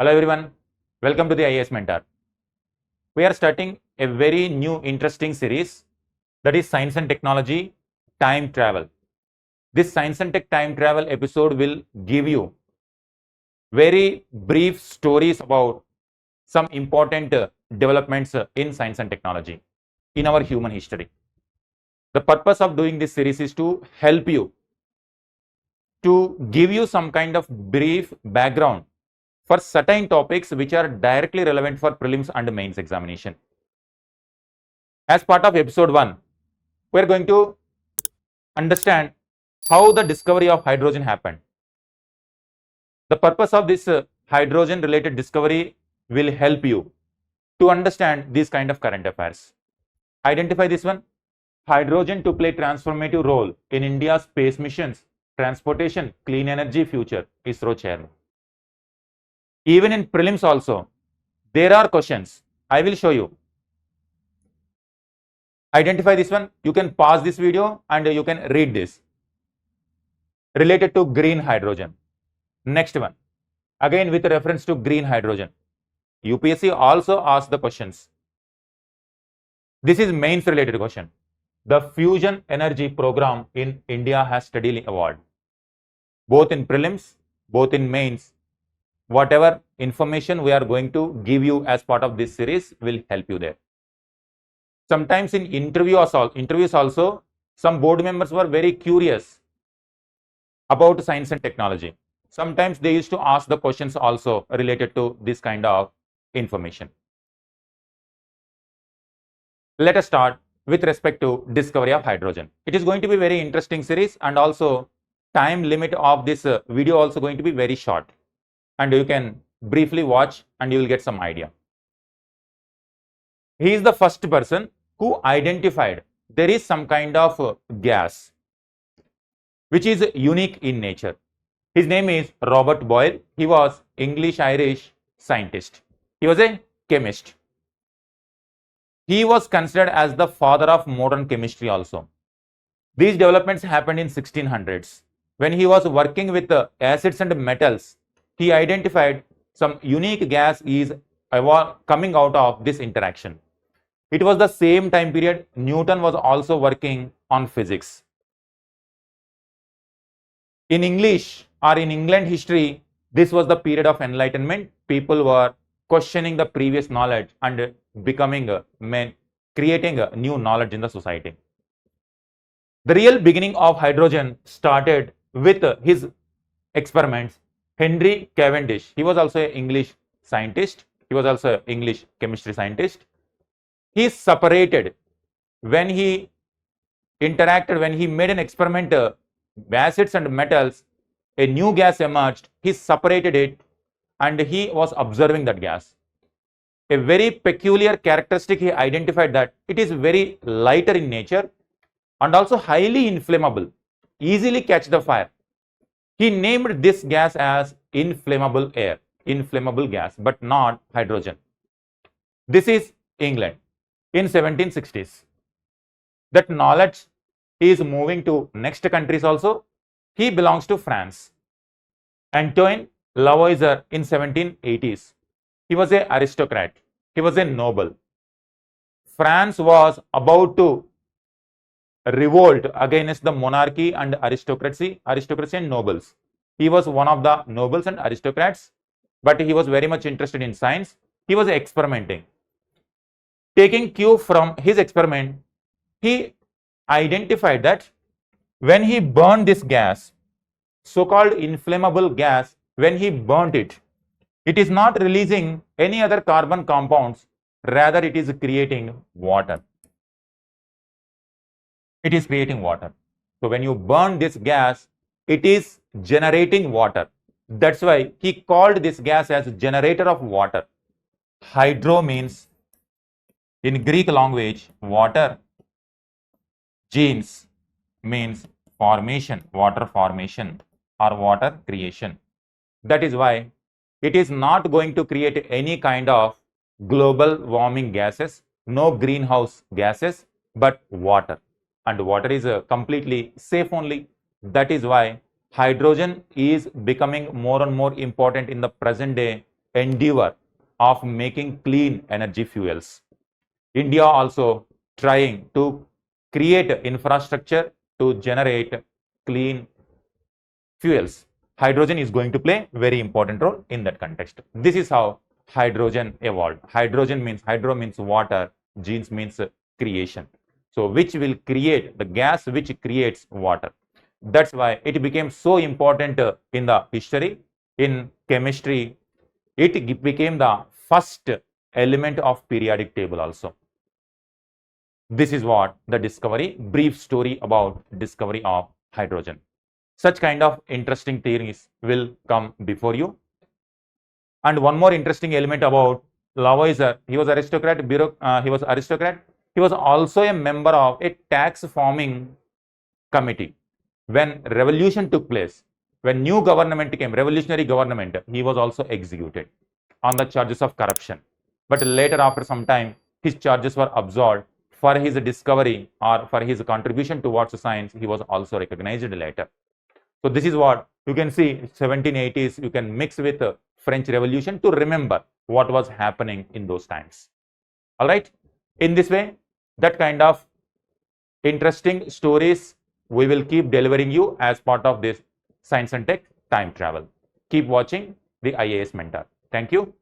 Hello everyone, welcome to the IAS Mentor. We are starting a very new interesting series, that is Science and Technology Time Travel. This Science and Tech Time Travel episode will give you very brief stories about some important developments in science and technology in our human history. The purpose of doing this series is to help you, to give you some kind of brief background for certain topics which are directly relevant for prelims and mains examination. As part of episode 1, we are going to understand how the discovery of hydrogen happened. The purpose of this hydrogen related discovery will help you to understand these kind of current affairs. Identify this one. Hydrogen to play transformative role in India's space missions, transportation, clean energy future, ISRO chairman. Even in prelims also, there are questions. I will show you. Identify this one. You can pause this video and you can read this. Related to green hydrogen. Next one. Again with reference to green hydrogen. UPSC also asked the questions. This is mains related question. The fusion energy program in India has steadily evolved. Both in prelims, both in mains. Whatever information we are going to give you as part of this series will help you there. Sometimes in interviews also, some board members were very curious about science and technology. Sometimes they used to ask the questions also related to this kind of information. Let us start with respect to discovery of hydrogen. It is going to be very interesting series, and also time limit of this video also going to be very short, and you can briefly watch and you will get some idea. He is the first person who identified there is some kind of gas which is unique in nature. His name is Robert Boyle. He was English-Irish scientist. He was a chemist. He was considered as the father of modern chemistry also. These developments happened in 1600s. When he was working with acids and metals, he identified some unique gas is coming out of this interaction. It was the same time period Newton was also working on physics. In English or in England history, this was the period of enlightenment. People were questioning the previous knowledge and becoming men, creating a new knowledge in the society. The real beginning of hydrogen started with his experiments. Henry Cavendish, he was also an English scientist. He was also an English chemistry scientist. He separated, when he interacted, when he made an experiment, acids and metals, a new gas emerged. He separated it and he was observing that gas. A very peculiar characteristic he identified, that it is very lighter in nature and also highly inflammable, easily catch the fire. He named this gas as inflammable air, inflammable gas, but not hydrogen. This is England in 1760s. That knowledge is moving to next countries also. He belongs to France. Antoine Lavoisier in 1780s. He was an aristocrat. He was a noble. France was about to revolt against the monarchy and aristocracy and nobles. He was one of the nobles and aristocrats, but he was very much interested in science. He was experimenting. Taking cue from his experiment, he identified that when he burned this gas, so-called inflammable gas, when he burnt it, it is not releasing any other carbon compounds, rather it is creating water. It is creating water. So when you burn this gas, it is generating water. That's why he called this gas as generator of water. Hydro means in Greek language water, genes means formation, water formation or water creation. That is why it is not going to create any kind of global warming gases, no greenhouse gases, but water. And water is completely safe only. That is why hydrogen is becoming more and more important in the present day endeavor of making clean energy fuels. India also trying to create infrastructure to generate clean fuels. Hydrogen is going to play very important role in that context. This is how hydrogen evolved. Hydrogen means, hydro means water, genes means creation. So which will create the gas which creates water. That's why it became so important in the history, in chemistry. It became the first element of periodic table also. This is what the discovery, brief story about discovery of hydrogen. Such kind of interesting theories will come before you. And one more interesting element about Lavoisier, he was aristocrat, he was also a member of a tax forming committee. When revolution took place, when new government came, revolutionary government, he was also executed on the charges of corruption. But later, after some time, his charges were absolved. For his discovery or for his contribution towards science, he was also recognized later. So this is what you can see, 1780s, you can mix with French Revolution to remember what was happening in those times. All right. In this way, that kind of interesting stories we will keep delivering you as part of this Science and Tech Time Travel. Keep watching the IAS Mentor. Thank you.